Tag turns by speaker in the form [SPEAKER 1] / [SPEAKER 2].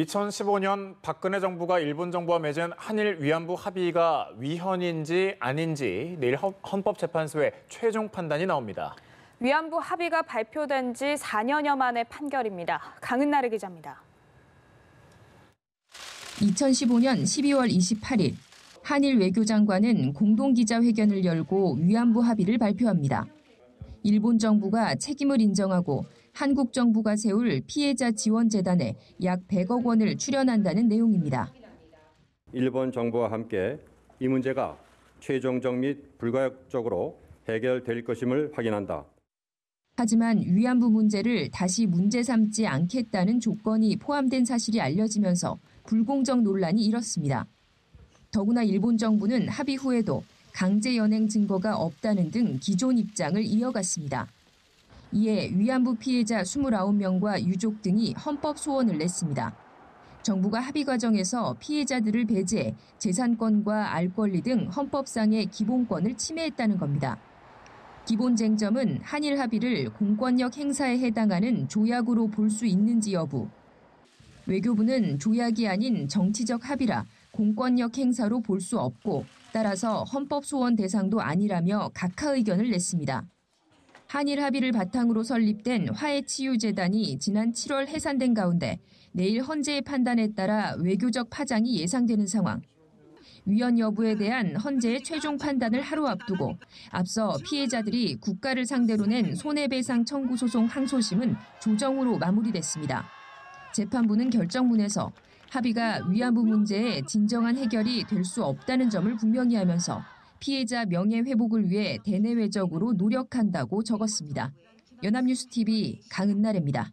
[SPEAKER 1] 2015년 박근혜 정부가 일본 정부와 맺은 한일 위안부 합의가 위헌인지 아닌지 내일 헌법재판소의 최종 판단이 나옵니다.
[SPEAKER 2] 위안부 합의가 발표된 지 4년여 만의 판결입니다. 강은나래 기자입니다.
[SPEAKER 3] 2015년 12월 28일 한일 외교장관은 공동기자회견을 열고 위안부 합의를 발표합니다. 일본 정부가 책임을 인정하고 한국 정부가 세울 피해자 지원재단에 약 100억 원을 출연한다는 내용입니다.
[SPEAKER 4] 일본 정부와 함께 이 문제가 최종적 및 불가역적으로 해결될 것임을 확인한다.
[SPEAKER 3] 하지만 위안부 문제를 다시 문제 삼지 않겠다는 조건이 포함된 사실이 알려지면서 불공정 논란이 일었습니다. 더구나 일본 정부는 합의 후에도 강제 연행 증거가 없다는 등 기존 입장을 이어갔습니다. 이에 위안부 피해자 29명과 유족 등이 헌법 소원을 냈습니다. 정부가 합의 과정에서 피해자들을 배제해 재산권과 알 권리 등 헌법상의 기본권을 침해했다는 겁니다. 기본 쟁점은 한일 합의를 공권력 행사에 해당하는 조약으로 볼 수 있는지 여부. 외교부는 조약이 아닌 정치적 합의라 공권력 행사로 볼 수 없고 따라서 헌법 소원 대상도 아니라며 각하 의견을 냈습니다. 한일 합의를 바탕으로 설립된 화해치유재단이 지난 7월 해산된 가운데 내일 헌재의 판단에 따라 외교적 파장이 예상되는 상황. 위헌 여부에 대한 헌재의 최종 판단을 하루 앞두고 앞서 피해자들이 국가를 상대로 낸 손해배상 청구 소송 항소심은 조정으로 마무리됐습니다. 재판부는 결정문에서 합의가 위안부 문제의 진정한 해결이 될 수 없다는 점을 분명히 하면서 피해자 명예 회복을 위해 대내외적으로 노력한다고 적었습니다. 연합뉴스 TV 강은나래입니다.